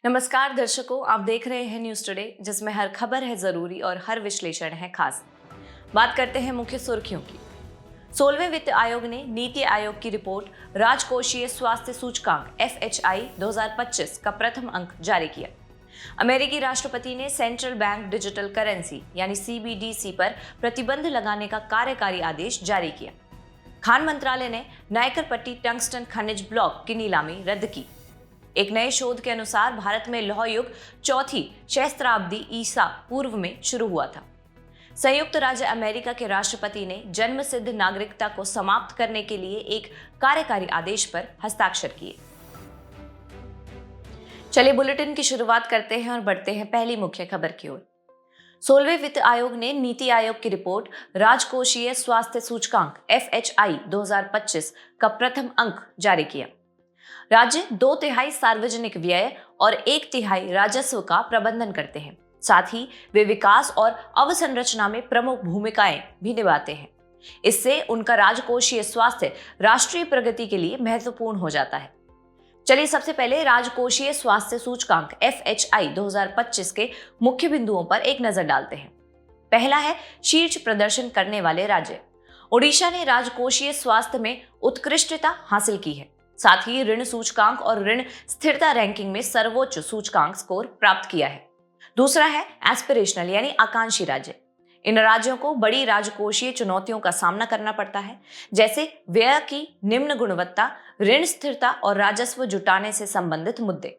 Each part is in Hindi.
नमस्कार दर्शकों, आप देख रहे हैं न्यूज टुडे, जिसमें हर खबर है जरूरी और हर विश्लेषण है खास। बात करते हैं मुख्य सुर्खियों की। 16वें वित्त आयोग ने नीति आयोग की रिपोर्ट राजकोषीय स्वास्थ्य सूचकांक FHI 2025 का प्रथम अंक जारी किया। अमेरिकी राष्ट्रपति ने सेंट्रल बैंक डिजिटल करेंसी यानी CBDC पर प्रतिबंध लगाने का कार्यकारी आदेश जारी किया। खान मंत्रालय ने नायकर पट्टी टंगस्टन खनिज ब्लॉक की नीलामी रद्द की। एक नए शोध के अनुसार भारत में लौह युग चौथी सहस्त्राब्दी ईसा पूर्व में शुरू हुआ था। संयुक्त राज्य अमेरिका के राष्ट्रपति ने जन्म सिद्ध नागरिकता को समाप्त करने के लिए एक कार्यकारी आदेश पर हस्ताक्षर किए। चलिए बुलेटिन की शुरुआत करते हैं और बढ़ते हैं पहली मुख्य खबर की ओर। 16वें वित्त आयोग ने नीति आयोग की रिपोर्ट राजकोषीय स्वास्थ्य सूचकांक FHI 2025 का प्रथम अंक जारी किया। राज्य 2/3 सार्वजनिक व्यय और 1/3 राजस्व का प्रबंधन करते हैं। साथ ही वे विकास और अवसंरचना में प्रमुख भूमिकाएं भी निभाते हैं। इससे उनका राजकोषीय स्वास्थ्य राष्ट्रीय प्रगति के लिए महत्वपूर्ण हो जाता है। चलिए सबसे पहले राजकोषीय स्वास्थ्य सूचकांक FHI 2025 के मुख्य बिंदुओं पर एक नजर डालते हैं। पहला है शीर्ष प्रदर्शन करने वाले राज्य। ओडिशा ने राजकोषीय स्वास्थ्य में उत्कृष्टता हासिल की है। साथ ही ऋण सूचकांक और ऋण स्थिरता रैंकिंग में सर्वोच्च सूचकांक स्कोर प्राप्त किया है। दूसरा है एस्पिरेशनल यानी आकांक्षी राज्य। इन राज्यों को बड़ी राजकोषीय चुनौतियों का सामना करना पड़ता है, जैसे व्यय की निम्न गुणवत्ता, ऋण स्थिरता और राजस्व जुटाने से संबंधित मुद्दे।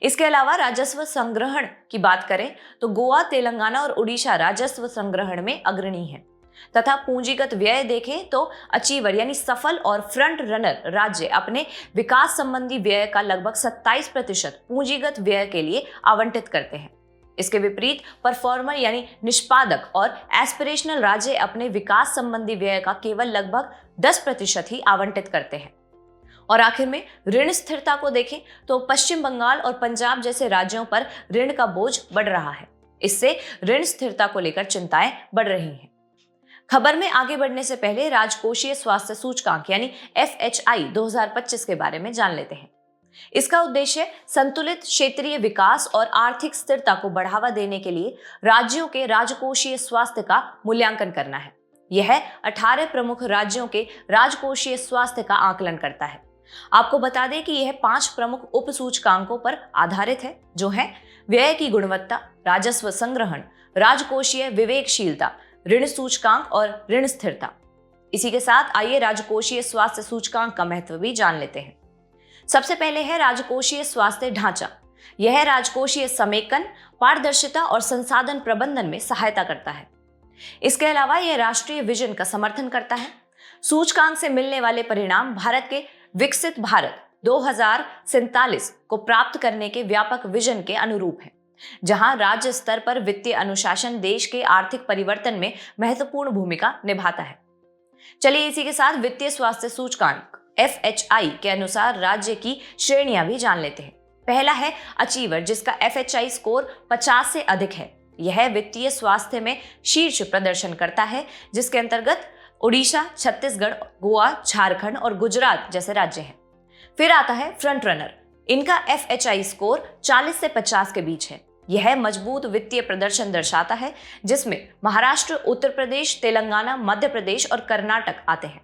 इसके अलावा राजस्व संग्रहण की बात करें तो गोवा, तेलंगाना और उड़ीसा राजस्व संग्रहण में अग्रणी है। तथा पूंजीगत व्यय देखें तो अचीवर यानी सफल और फ्रंट रनर राज्य अपने विकास संबंधी व्यय का लगभग 27% पूंजीगत व्यय के लिए आवंटित करते हैं। इसके विपरीत परफॉर्मर यानी निष्पादक और एस्पिरेशनल राज्य अपने विकास संबंधी व्यय का केवल लगभग 10% ही आवंटित करते हैं। और आखिर में ऋण स्थिरता को देखें तो पश्चिम बंगाल और पंजाब जैसे राज्यों पर ऋण का बोझ बढ़ रहा है। इससे ऋण स्थिरता को लेकर चिंताएं बढ़ रही हैं। खबर में आगे बढ़ने से पहले राजकोषीय स्वास्थ्य सूचकांक यानी FHI 2025 के बारे में जान लेते हैं। इसका उद्देश्य संतुलित क्षेत्रीय विकास और आर्थिक स्थिरता को बढ़ावा देने के लिए राज्यों के राजकोषीय स्वास्थ्य का मूल्यांकन करना है। यह 18 प्रमुख राज्यों के राजकोषीय स्वास्थ्य का आकलन करता है। आपको बता दें कि यह 5 प्रमुख उप सूचकांकों पर आधारित है, जो है व्यय की गुणवत्ता, राजस्व संग्रहण, राजकोषीय विवेकशीलता, ऋण सूचकांक और ऋण स्थिरता। इसी के साथ आइए राजकोषीय स्वास्थ्य सूचकांक का महत्व भी जान लेते हैं। सबसे पहले है राजकोषीय स्वास्थ्य ढांचा। यह राजकोषीय समेकन, पारदर्शिता और संसाधन प्रबंधन में सहायता करता है। इसके अलावा यह राष्ट्रीय विजन का समर्थन करता है। सूचकांक से मिलने वाले परिणाम भारत के विकसित भारत 2047 को प्राप्त करने के व्यापक विजन के अनुरूप है, जहां राज्य स्तर पर वित्तीय अनुशासन देश के आर्थिक परिवर्तन में महत्वपूर्ण भूमिका निभाता है। चलिए इसी के साथ वित्तीय स्वास्थ्य सूचकांक FHI के अनुसार राज्य की श्रेणियां भी जान लेते हैं। पहला है अचीवर, जिसका FHI स्कोर 50 से अधिक है। यह वित्तीय स्वास्थ्य में शीर्ष प्रदर्शन करता है, जिसके अंतर्गत उड़ीसा, छत्तीसगढ़, गोवा, झारखंड और गुजरात जैसे राज्य हैं। फिर आता है फ्रंट रनर। इनका FHI स्कोर 40 से 50 के बीच है। यह मजबूत वित्तीय प्रदर्शन दर्शाता है, जिसमें महाराष्ट्र, उत्तर प्रदेश, तेलंगाना, मध्य प्रदेश और कर्नाटक आते हैं।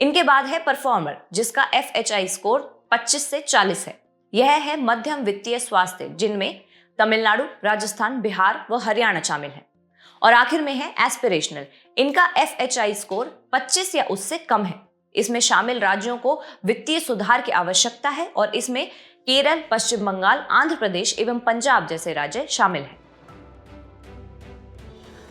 इनके बाद है परफॉर्मर, जिसका FHI स्कोर 25 से 40 है। यह है मध्यम वित्तीय स्वास्थ्य, जिनमें तमिलनाडु, राजस्थान, बिहार व हरियाणा शामिल है। और आखिर में है एस्पिरेशनल। इनका FHI स्कोर 25 या उससे कम है। इसमें शामिल राज्यों को वित्तीय सुधार की आवश्यकता है और इसमें केरल, पश्चिम बंगाल, आंध्र प्रदेश एवं पंजाब जैसे राज्य शामिल हैं।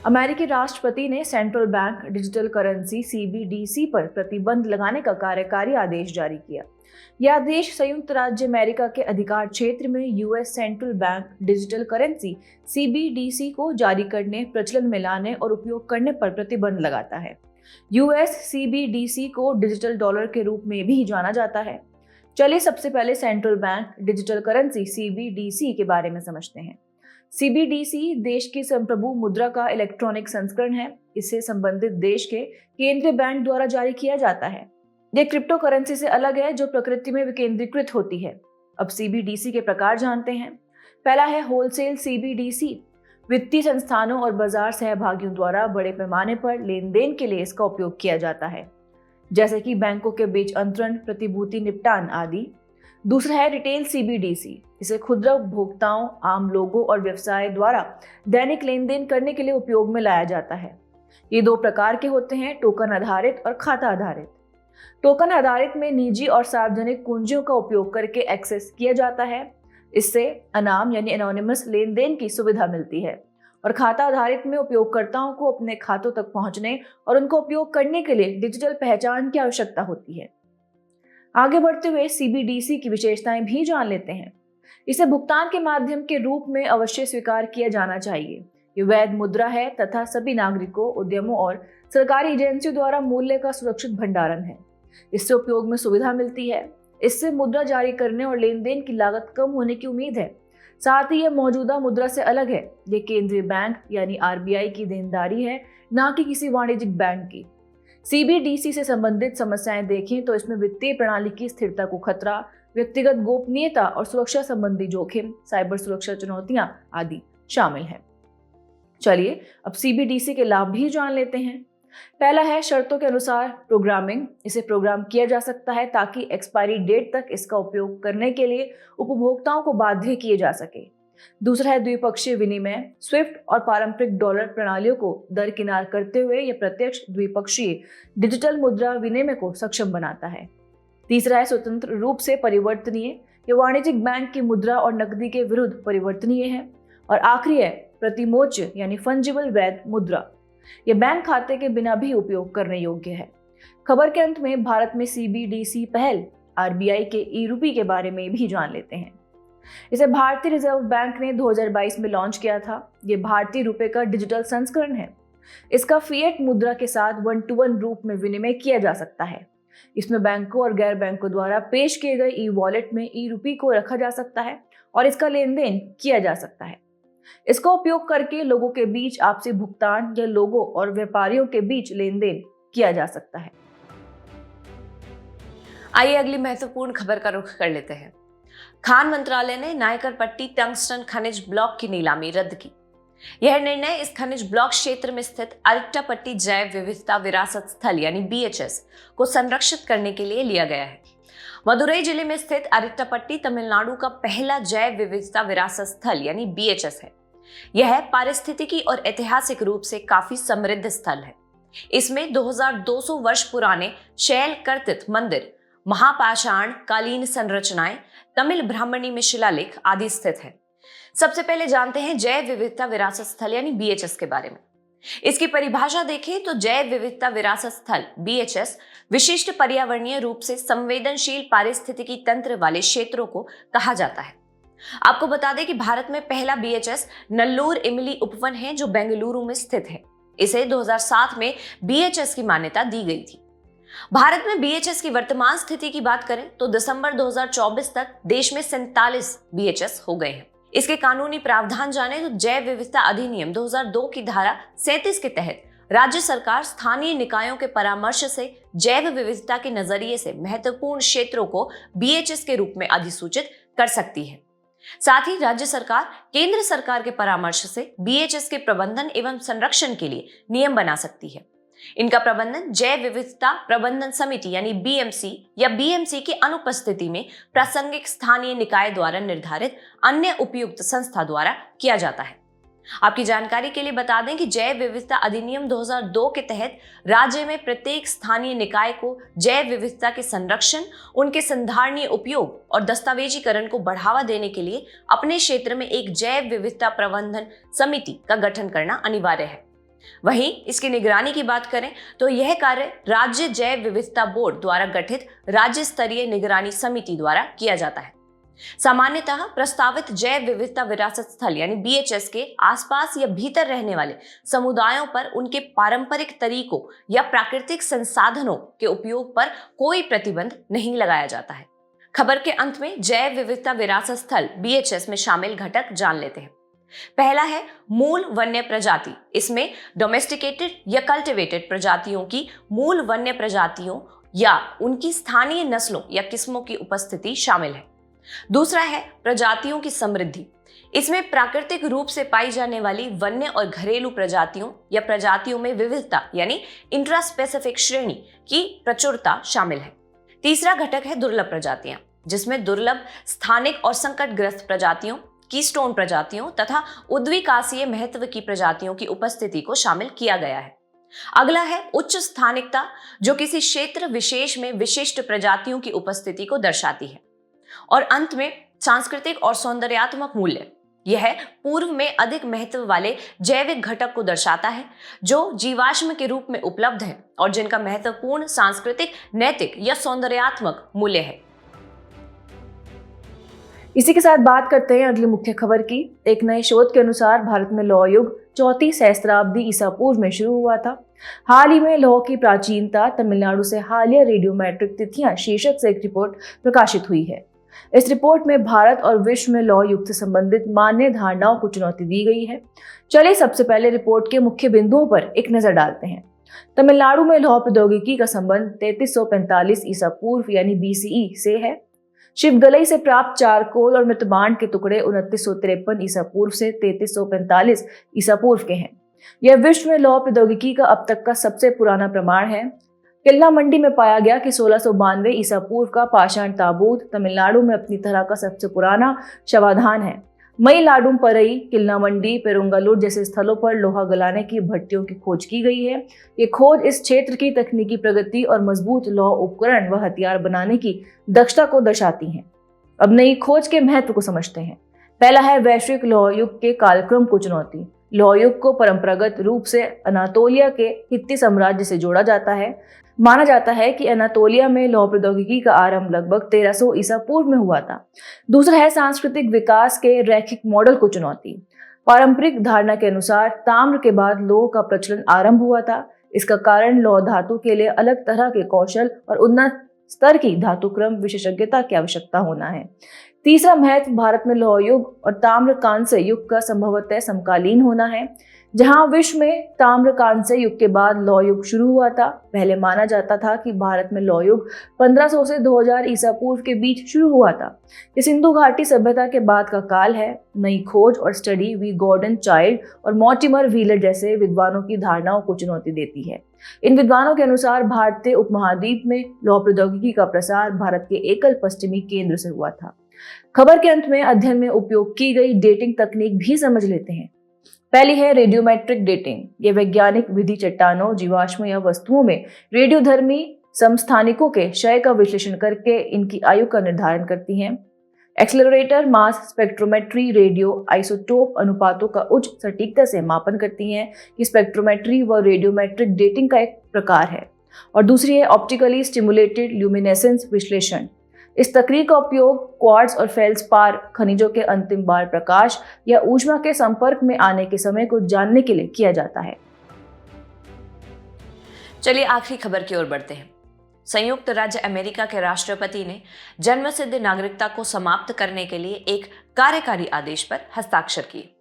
अमेरिकी राष्ट्रपति ने central bank digital currency CBDC पर प्रतिबंध लगाने का कार्यकारी आदेश जारी किया। यह आदेश संयुक्त राज्य अमेरिका के अधिकार क्षेत्र में US central bank digital currency CBDC को जारी करने, प्रचलन में लाने और उपयोग करने पर प्रतिबंध लगाता है। US CBDC को डिजिटल डॉलर के रूप में भी जाना जाता है। चलिए सबसे पहले central bank digital currency CBDC के बारे में समझते हैं। CBDC देश की संप्रभु मुद्रा का इलेक्ट्रॉनिक संस्करण है। इससे संबंधित देश के केंद्रीय बैंक द्वारा जारी किया जाता है। यह क्रिप्टो करेंसी से अलग है, जो प्रकृति में विकेंद्रीकृत होती है। अब CBDC के प्रकार जानते हैं। पहला है होलसेल CBDC। वित्तीय संस्थानों और बाजार सहभागियों द्वारा बड़े पैमाने पर लेन देन के लिए इसका उपयोग किया जाता है, जैसे कि बैंकों के बीच अंतरण, प्रतिभूति निपटान आदि। दूसरा है रिटेल CBDC। इसे खुदरा उपभोक्ताओं, आम लोगों और व्यवसाय द्वारा दैनिक लेन देन करने के लिए उपयोग में लाया जाता है। ये दो प्रकार के होते हैं, टोकन आधारित और खाता आधारित। टोकन आधारित में निजी और सार्वजनिक कुंजियों का उपयोग करके एक्सेस किया जाता है। इससे अनाम यानी एनोनिमस लेन देन की सुविधा मिलती है। और खाता आधारित में उपयोगकर्ताओं को अपने खातों तक पहुंचने और उनको उपयोग करने के लिए डिजिटल पहचान की आवश्यकता होती है। आगे बढ़ते हुए CBDC की विशेषताएं भी जान लेते हैं। इसे भुगतान के माध्यम के रूप में अवश्य स्वीकार किया जाना चाहिए। ये वैध मुद्रा है तथा सभी नागरिकों, उद्यमों और सरकारी एजेंसियों द्वारा मूल्य का सुरक्षित भंडारण है। इससे उपयोग में सुविधा मिलती है। इससे मुद्रा जारी करने और लेन देन की लागत कम होने की उम्मीद है। साथ ही यह मौजूदा मुद्रा से अलग है। ये केंद्रीय बैंक यानी RBI की देनदारी है, ना कि किसी वाणिज्यिक बैंक की। CBDC से संबंधित समस्याएं देखें तो इसमें वित्तीय प्रणाली की स्थिरता को खतरा, व्यक्तिगत गोपनीयता और सुरक्षा संबंधी जोखिम, साइबर सुरक्षा चुनौतियां आदि शामिल हैं। चलिए अब CBDC के लाभ भी जान लेते हैं। पहला है शर्तों के अनुसार प्रोग्रामिंग। इसे प्रोग्राम किया जा सकता है ताकि एक्सपायरी डेट तक इसका उपयोग करने के लिए उपभोक्ताओं को बाध्य किए जा सके। दूसरा है द्विपक्षीय विनिमय। स्विफ्ट और पारंपरिक डॉलर प्रणालियों को दरकिनार करते हुए यह प्रत्यक्ष द्विपक्षीय डिजिटल मुद्रा विनिमय को सक्षम बनाता है। तीसरा है स्वतंत्र रूप से परिवर्तनीय। यह वाणिज्यिक बैंक की मुद्रा और नकदी के विरुद्ध परिवर्तनीय है। और आखिरी है प्रतिमोच्य यानी फंजिबल वैध मुद्रा। यह बैंक खाते के बिना भी उपयोग करने योग्य है। खबर के अंत में भारत में CBDC पहल RBI के ई-रूपी के बारे में भी जान लेते हैं। इसे भारतीय रिजर्व बैंक ने 2022 में लॉन्च किया था। ये भारतीय रुपए का डिजिटल संस्करण है। इसका फिएट मुद्रा के साथ 1-to-1 रूप में विनिमय किया जा सकता है। इसमें बैंकों और गैर बैंकों द्वारा पेश किए गए ई-वॉलेट में ई-रूपी को रखा जा सकता है और इसका लेन देन किया जा सकता है। इसका उपयोग करके लोगों के बीच आपसी भुगतान या लोगों और व्यापारियों के बीच लेन देन किया जा सकता है। आइए अगली महत्वपूर्ण खबर का रुख कर लेते हैं। खान मंत्रालय ने नायकर पट्टी टंगस्टन खनिज ब्लॉक की नीलामी रद्द की। यह निर्णय इस खनिज ब्लॉक क्षेत्र में स्थित अरिट्टापट्टी जैव विविधता विरासत स्थल यानी BHS को संरक्षित करने के लिए लिया गया है। मदुरई जिले में स्थित अरिट्टापट्टी तमिलनाडु का पहला जैव विविधता विरासत स्थल यानी BHS है। यह पारिस्थितिकी और ऐतिहासिक रूप से काफी समृद्ध स्थल है। इसमें 2200 वर्ष पुराने शैल कर्तित मंदिर, महापाषाण कालीन संरचनाएं, तमिल ब्राह्मणी में शिलालेख आदि स्थित है। सबसे पहले जानते हैं जैव विविधता विरासत स्थल यानी BHS के बारे में। इसकी परिभाषा देखें तो जैव विविधता विरासत स्थल BHS विशिष्ट पर्यावरणीय रूप से संवेदनशील पारिस्थितिकी तंत्र वाले क्षेत्रों को कहा जाता है। आपको बता दें कि भारत में पहला BHS नल्लूर इमली उपवन है जो बेंगलुरु में स्थित है। इसे 2007 में BHS की मान्यता दी गई थी। भारत में BHS की वर्तमान स्थिति की बात करें तो दिसंबर 2024 तक देश में 47 BHS हो गए हैं। इसके कानूनी प्रावधान जाने तो जैव विविधता अधिनियम 2002 की धारा 37 के तहत राज्य सरकार स्थानीय निकायों के परामर्श से जैव विविधता के नजरिए से महत्वपूर्ण क्षेत्रों को BHS के रूप में अधिसूचित कर सकती है। साथ ही राज्य सरकार केंद्र सरकार के परामर्श से BHS के प्रबंधन एवं संरक्षण के लिए नियम बना सकती है। इनका प्रबंधन जैव विविधता प्रबंधन समिति यानी BMC या BMC की अनुपस्थिति में प्रासंगिक स्थानीय निकाय द्वारा निर्धारित अन्य उपयुक्त संस्था द्वारा किया जाता है। आपकी जानकारी के लिए बता दें कि जैव विविधता अधिनियम 2002 के तहत राज्य में प्रत्येक स्थानीय निकाय को जैव विविधता के संरक्षण, उनके संधारणीय उपयोग और दस्तावेजीकरण को बढ़ावा देने के लिए अपने क्षेत्र में एक जैव विविधता प्रबंधन समिति का गठन करना अनिवार्य है। वहीं इसकी निगरानी की बात करें तो यह कार्य राज्य जैव विविधता बोर्ड द्वारा गठित राज्य स्तरीय निगरानी समिति द्वारा किया जाता है। सामान्यतः प्रस्तावित जैव विविधता विरासत स्थल यानी BHS के आसपास या भीतर रहने वाले समुदायों पर उनके पारंपरिक तरीकों या प्राकृतिक संसाधनों के उपयोग पर कोई प्रतिबंध नहीं लगाया जाता है। खबर के अंत में जैव विविधता विरासत स्थल BHS में शामिल घटक जान लेते हैं। पहला है मूल वन्य प्रजाति। इसमें डोमेस्टिकेटेड या कल्टिवेटेड प्रजातियों की मूल वन्य प्रजातियों या उनकी स्थानीय नस्लों या किस्मों की उपस्थिति शामिल है। दूसरा है प्रजातियों की समृद्धि। इसमें प्राकृतिक रूप से पाई जाने वाली वन्य और घरेलू प्रजातियों या प्रजातियों में विविधता यानी इंट्रास्पेसिफिक श्रेणी की प्रचुरता शामिल है। तीसरा घटक है दुर्लभ प्रजातियां, जिसमें दुर्लभ स्थानिक और संकटग्रस्त प्रजातियों, कीस्टोन प्रजातियों तथा उद्विकासीय महत्व की प्रजातियों की उपस्थिति को शामिल किया गया है। अगला है उच्च स्थानिकता, जो किसी क्षेत्र विशेष में विशिष्ट प्रजातियों की उपस्थिति को दर्शाती है। और अंत में सांस्कृतिक और सौंदर्यात्मक मूल्य, यह पूर्व में अधिक महत्व वाले जैविक घटक को दर्शाता है जो जीवाश्म के रूप में उपलब्ध है और जिनका महत्वपूर्ण सांस्कृतिक, नैतिक या सौंदर्यात्मक मूल्य है। इसी के साथ बात करते हैं अगली मुख्य खबर की। एक नए शोध के अनुसार भारत में लौह युग 34 सहस्त्राब्दी ईसा पूर्व में शुरू हुआ था। हाल ही में लौह की प्राचीनता तमिलनाडु से हालिया रेडियोमेट्रिक तिथियां शीर्षक से एक रिपोर्ट प्रकाशित हुई है। इस रिपोर्ट में भारत और विश्व में लौह युग से संबंधित मान्य धारणाओं को चुनौती दी गई है। चलिए सबसे पहले रिपोर्ट के मुख्य बिंदुओं पर एक नजर डालते हैं। तमिलनाडु में लौह प्रौद्योगिकी का संबंध 3345 ईसा पूर्व यानी BCE से है। शिवगलई से प्राप्त चारकोल और मृतबांड के टुकड़े 2953 ईसा पूर्व से 3345 ईसा पूर्व के हैं। यह विश्व में लौह प्रौद्योगिकी का अब तक का सबसे पुराना प्रमाण है। किल्ला मंडी में पाया गया कि 1692 ईसा पूर्व का पाषाण ताबूत तमिलनाडु में अपनी तरह का सबसे पुराना शवाधान है। मयिलाडुम परई, किल्ला मंडी, पेरुंगलूर जैसे स्थलों पर लोहा गलाने की भट्टियों की खोज की गई है। ये खोज इस क्षेत्र की तकनीकी प्रगति और मजबूत लौह उपकरण व हथियार बनाने की दक्षता को दर्शाती हैं। अब नई खोज के महत्व को समझते हैं। पहला है वैश्विक लौह युग के कालक्रम को चुनौती। लौह युग को परंपरागत रूप से अनातोलिया के हित्ती साम्राज्य से जोड़ा जाता है। माना जाता है कि अनातोलिया में लौह प्रौद्योगिकी का आरंभ लगभग 1300 ईसा पूर्व में हुआ था। दूसरा है सांस्कृतिक विकास के रैखिक मॉडल को चुनौती। पारंपरिक धारणा के अनुसार ताम्र के बाद लौह का प्रचलन आरंभ हुआ था। इसका कारण लौह धातु के लिए अलग तरह के कौशल और उन्नत स्तर की धातुक्रम विशेषज्ञता की आवश्यकता होना है। तीसरा महत्व भारत में लौह युग और ताम्र कांस्य युग का संभवतः समकालीन होना है। जहां विश्व में ताम्र कांस्य युग के बाद लौह युग शुरू हुआ था। पहले माना जाता था कि भारत में लौह युग 1500 से 2000 ईसा पूर्व के बीच शुरू हुआ था। ये सिंधु घाटी सभ्यता के बाद का काल है। नई खोज और स्टडी वी गॉर्डन चाइल्ड और मॉर्टिमर व्हीलर जैसे विद्वानों की धारणाओं को चुनौती देती है। इन विद्वानों के अनुसार भारतीय उपमहाद्वीप में लौह प्रौद्योगिकी का प्रसार भारत के एकल पश्चिमी केंद्र से हुआ था। खबर के अंत में अध्ययन में उपयोग की गई डेटिंग तकनीक भी समझ लेते हैं। पहली है रेडियोमेट्रिक डेटिंग। ये वैज्ञानिक विधि चट्टानों, जीवाश्म या वस्तुओं में रेडियोधर्मी समस्थानिकों के क्षय का विश्लेषण करके इनकी आयु का निर्धारण करती हैं। Accelerator mass spectrometry radio isotope अनुपातों का उच्च सटीकता से मापन करती हैं कि स्पेक्ट्रोमेट्री व रेडियोमेट्रिक डेटिंग का एक प्रकार है। और दूसरी है ऑप्टिकली स्टिमुलेटेड ल्यूमिनेसेंस विश्लेषण। इस तकनीक का उपयोग क्वार्ट्ज और फेल्सपार खनिजों के अंतिम बार प्रकाश या ऊष्मा के संपर्क में आने के समय को जानने के लिए किया जाता है। चलिए आखिरी खबर की ओर बढ़ते हैं। संयुक्त राज्य अमेरिका के राष्ट्रपति ने जन्मसिद्ध नागरिकता को समाप्त करने के लिए एक कार्यकारी आदेश पर हस्ताक्षर किए।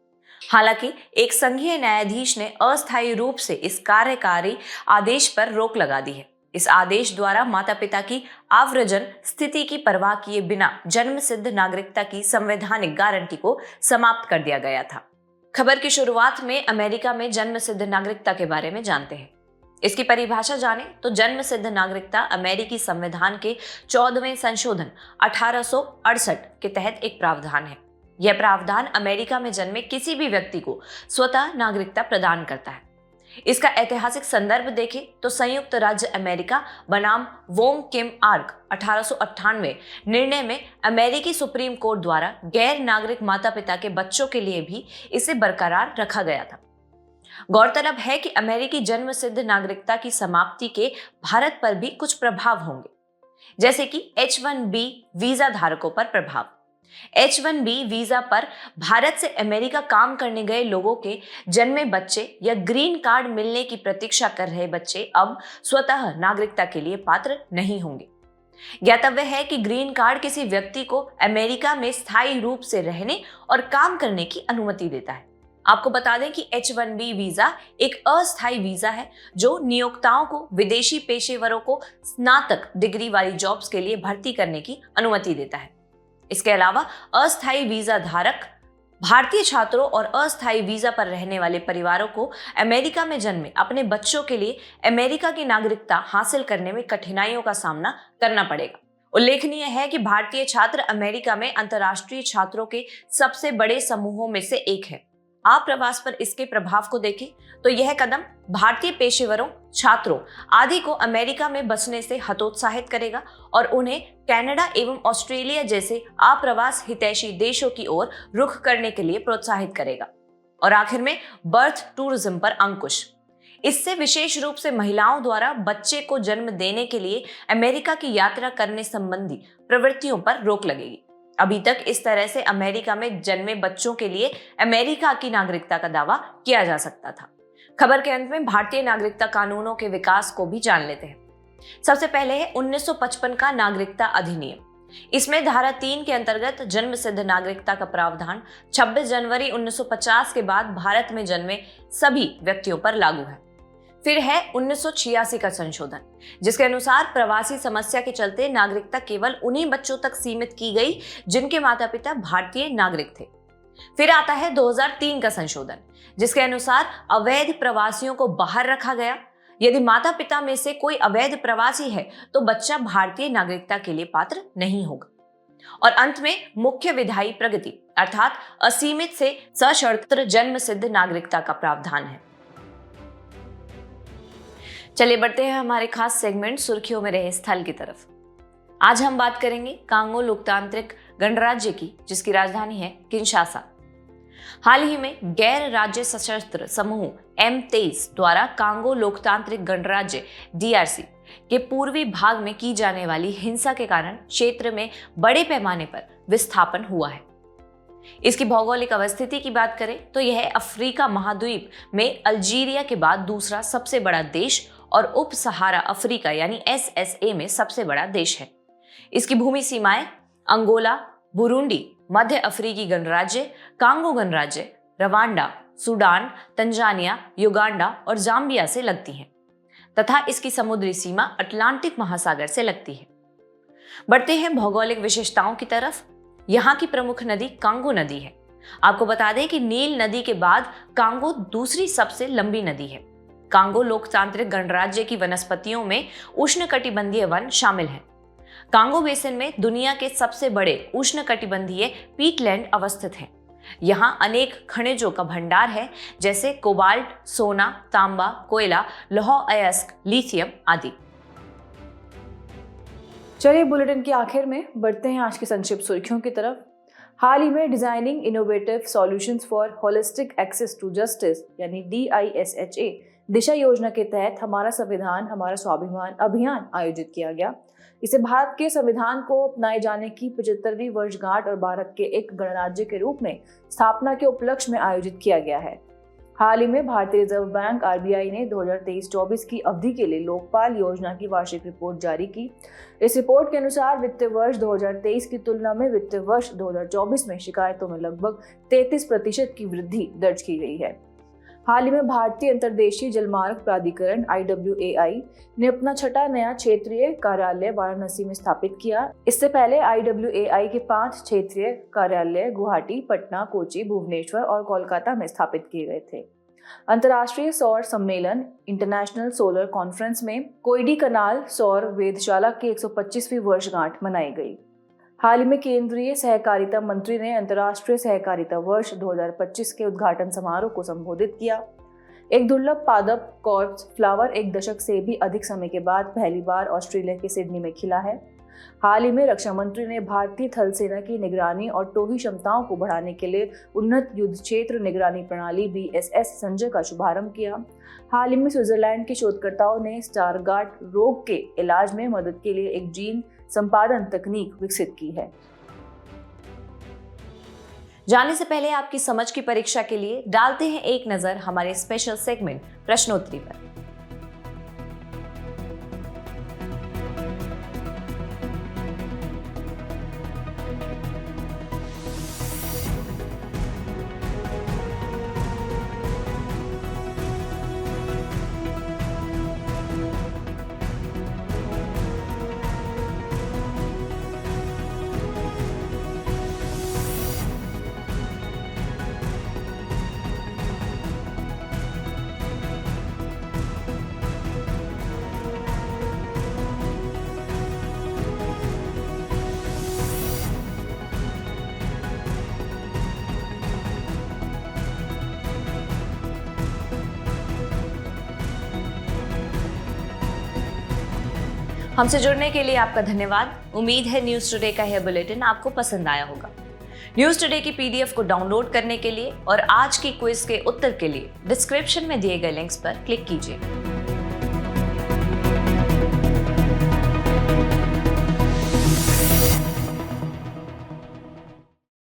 हालांकि एक संघीय न्यायाधीश ने अस्थायी रूप से इस कार्यकारी आदेश पर रोक लगा दी है। इस आदेश द्वारा माता पिता की आव्रजन स्थिति की परवाह किए बिना जन्म सिद्ध नागरिकता की संवैधानिक गारंटी को समाप्त कर दिया गया था। खबर की शुरुआत में अमेरिका में जन्म सिद्ध नागरिकता के बारे में जानते हैं। इसकी परिभाषा जाने तो जन्म सिद्ध नागरिकता अमेरिकी संविधान के 14वें संशोधन 1868 के तहत एक प्रावधान है। यह प्रावधान अमेरिका में जन्मे किसी भी व्यक्ति को स्वतः नागरिकता प्रदान करता है। इसका ऐतिहासिक संदर्भ देखें तो संयुक्त राज्य अमेरिका बनाम वोंग किम आर्क 1898 निर्णय में अमेरिकी सुप्रीम कोर्ट द्वारा गैर नागरिक माता पिता के बच्चों के लिए भी इसे बरकरार रखा गया था। गौरतलब है कि अमेरिकी जन्म सिद्ध नागरिकता की समाप्ति के भारत पर भी कुछ प्रभाव होंगे, जैसे कि H-1B वीजा धारकों पर प्रभाव। H-1B वीजा पर भारत से अमेरिका काम करने गए लोगों के जन्मे बच्चे या ग्रीन कार्ड मिलने की प्रतीक्षा कर रहे बच्चे अब स्वतः नागरिकता के लिए पात्र नहीं होंगे। ज्ञातव्य है कि ग्रीन कार्ड किसी व्यक्ति को अमेरिका में स्थायी रूप से रहने और काम करने की अनुमति देता है। आपको बता दें कि H-1B वीजा एक अस्थायी वीजा है जो नियोक्ताओं को विदेशी पेशेवरों को स्नातक डिग्री वाली जॉब्स के लिए भर्ती करने की अनुमति देता है। इसके अलावा अस्थायी वीजा धारक भारतीय छात्रों और अस्थायी वीजा पर रहने वाले परिवारों को अमेरिका में जन्मे अपने बच्चों के लिए अमेरिका की नागरिकता हासिल करने में कठिनाइयों का सामना करना पड़ेगा। उल्लेखनीय है कि भारतीय छात्र अमेरिका में अंतर्राष्ट्रीय छात्रों के सबसे बड़े समूहों में से एक है। आप्रवास पर इसके प्रभाव को देखें तो यह कदम भारतीय पेशेवरों, छात्रों आदि को अमेरिका में बसने से हतोत्साहित करेगा और उन्हें कनाडा एवं ऑस्ट्रेलिया जैसे आप्रवास हितैषी देशों की ओर रुख करने के लिए प्रोत्साहित करेगा। और आखिर में बर्थ टूरिज्म पर अंकुश। इससे विशेष रूप से महिलाओं द्वारा बच्चे को जन्म देने के लिए अमेरिका की यात्रा करने संबंधी प्रवृत्तियों पर रोक लगेगी। अभी तक इस तरह से अमेरिका में जन्मे बच्चों के लिए अमेरिका की नागरिकता का दावा किया जा सकता था। खबर के अंत में भारतीय नागरिकता कानूनों के विकास को भी जान लेते हैं। सबसे पहले है 1955 का नागरिकता अधिनियम। इसमें धारा 3 के अंतर्गत जन्म सिद्ध नागरिकता का प्रावधान 26 जनवरी 1950 के बाद भारत में जन्मे सभी व्यक्तियों पर लागू है। फिर है 1986 का संशोधन, जिसके अनुसार प्रवासी समस्या के चलते नागरिकता केवल उन्हीं बच्चों तक सीमित की गई जिनके माता पिता भारतीय नागरिक थे। फिर आता है 2003 का संशोधन, जिसके अनुसार अवैध प्रवासियों को बाहर रखा गया। यदि माता पिता में से कोई अवैध प्रवासी है तो बच्चा भारतीय नागरिकता के लिए पात्र नहीं होगा। और अंत में मुख्य विधायी प्रगति अर्थात असीमित से सशर्त जन्म सिद्ध नागरिकता का प्रावधान है। चलिए बढ़ते हैं हमारे खास सेगमेंट सुर्खियों में रहे स्थल की तरफ। आज हम बात करेंगे कांगो लोकतांत्रिक गणराज्य की, जिसकी राजधानी है किंशासा। हाल ही में गैर राज्य सशस्त्र समूह M23 द्वारा कांगो लोकतांत्रिक गणराज्य DRC के पूर्वी भाग में की जाने वाली हिंसा के कारण क्षेत्र में बड़े पैमाने पर विस्थापन हुआ है। इसकी भौगोलिक अवस्थिति की बात करें तो यह अफ्रीका महाद्वीप में अल्जीरिया के बाद दूसरा सबसे बड़ा देश और उप सहारा अफ्रीका यानी SSA में सबसे बड़ा देश है। इसकी भूमि सीमाएं अंगोला, बुरुंडी, मध्य अफ्रीकी गणराज्य, कांगो गणराज्य, रवांडा, सूडान, तंजानिया, युगांडा और जाम्बिया से लगती हैं तथा इसकी समुद्री सीमा अटलांटिक महासागर से लगती है। बढ़ते हैं भौगोलिक विशेषताओं की तरफ। यहाँ की प्रमुख नदी कांगो नदी है। आपको बता दें कि नील नदी के बाद कांगो दूसरी सबसे लंबी नदी है। कांगो लोकतांत्रिक गणराज्य की वनस्पतियों में उष्णकटिबंधीय वन शामिल हैं। कांगो बेसिन में दुनिया के सबसे बड़े उष्णकटिबंधीय पीटलैंड अवस्थित हैं। यहाँ अनेक खनिजों का भंडार है, जैसे कोबाल्ट, सोना, तांबा, कोयला, लौह अयस्क, लिथियम आदि। चलिए बुलेटिन के आखिर में बढ़ते हैं आज की संक्षिप्त सुर्खियों की तरफ। हाल ही में designing innovative solutions for holistic access to justice यानी DISHA दिशा योजना के तहत हमारा संविधान हमारा स्वाभिमान अभियान आयोजित किया गया। इसे भारत के संविधान को अपनाए जाने की 75वीं वर्षगांठ और भारत के एक गणराज्य के रूप में स्थापना के उपलक्ष्य में आयोजित किया गया है। हाल ही में भारतीय रिजर्व बैंक RBI ने 2023-24 की अवधि के लिए लोकपाल योजना की वार्षिक रिपोर्ट जारी की। इस रिपोर्ट के अनुसार वित्तीय वर्ष 2023 की तुलना में वित्तीय वर्ष 2024 में शिकायतों में लगभग 33% की वृद्धि दर्ज की गई है। हाल ही में भारतीय अंतर्देशीय जलमार्ग प्राधिकरण IWAI ने अपना छठा नया क्षेत्रीय कार्यालय वाराणसी में स्थापित किया। इससे पहले IWAI के 5 क्षेत्रीय कार्यालय गुवाहाटी, पटना, कोची, भुवनेश्वर और कोलकाता में स्थापित किए गए थे। अंतर्राष्ट्रीय सौर सम्मेलन इंटरनेशनल सोलर कॉन्फ्रेंस में कोईडी कनाल सौर वेधशाला की 125वीं वर्षगांठ मनाई गई। हाल ही में केंद्रीय सहकारिता मंत्री ने अंतर्राष्ट्रीय सहकारिता वर्ष 2025 के उद्घाटन समारोह को संबोधित किया। एक दुर्लभ पादप कॉर्प्स फ्लावर 1 दशक से भी अधिक समय के बाद पहली बार ऑस्ट्रेलिया के सिडनी में खिला है। हाल ही में रक्षा मंत्री ने भारतीय थल सेना की निगरानी और टोही क्षमताओं को बढ़ाने के लिए उन्नत युद्ध क्षेत्र निगरानी प्रणाली BSS संजय का शुभारंभ किया। हाल ही में स्विट्जरलैंड के शोधकर्ताओं ने स्टारगार्ड रोग के इलाज में मदद के लिए एक जीन संपादन तकनीक विकसित की है। जाने से पहले आपकी समझ की परीक्षा के लिए डालते हैं एक नजर हमारे स्पेशल सेगमेंट प्रश्नोत्तरी पर। हमसे जुड़ने के लिए आपका धन्यवाद। उम्मीद है न्यूज़ टुडे का यह बुलेटिन आपको पसंद आया होगा। न्यूज़ टुडे की PDF को डाउनलोड करने के लिए और आज की क्विज के उत्तर के लिए डिस्क्रिप्शन में दिए गए लिंक्स पर क्लिक कीजिए।